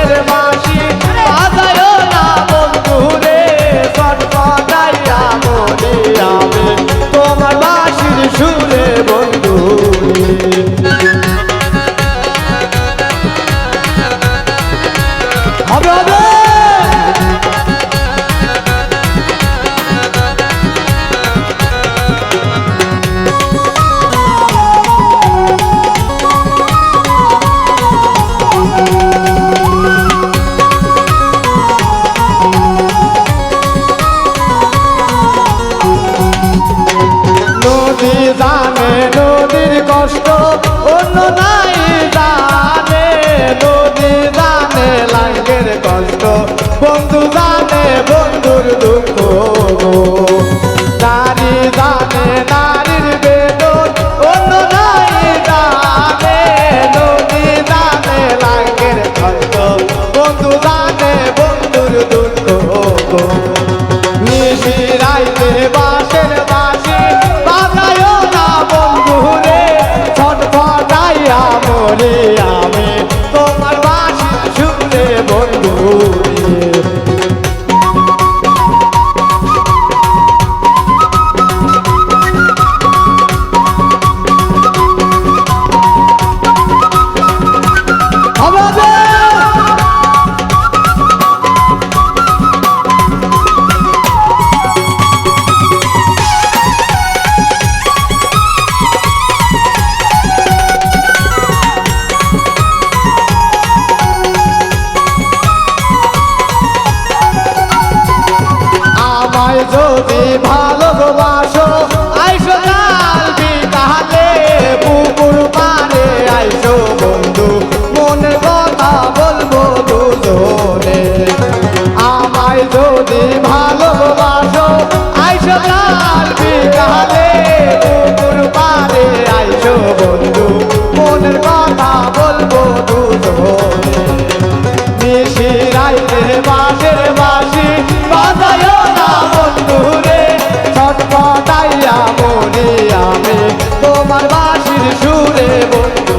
বাঁশের বাঁশি বাজায়ও না বন্ধু রে ছটফটাইয়া মরি আমি তোমার বাঁশির সুরে বন্ধু হবে হবে নদী জানে নদীর কষ্ট অন্য নাই জানে নদী জানে লাঙ্গের কষ্ট বন্ধু জানে বন্ধুর দুঃখ নারী জানে নারীর বেদন অন্য নাই জানে নদী জানে লাঙ্গের কষ্ট বন্ধু জানে বন্ধুর দুঃখ নিশিরাইতে বাঁশের বাঁশি বাজায়ও না বন্ধু রে ছটফটাইয়া মরি আমি তোমার বাঁশি সুরে বন্ধু আমায় যদি ভালোবাসো আইসো কাল বিকালে পুকুর পাড়ে আইসো বন্ধু মনের কথা বলবো দুজনে আমায় যদি ভালোবাসো আইসো কাল বিকালে পুকুর পাড়ে আইসো বন্ধু মনের কথা বলবো দুজনে নিশিরাইতে বাঁশের বাঁশি বাজায়ও না বন্ধু রে ছটফটাইয়া মরি আমি তোমার বাঁশির সুরে বন্ধু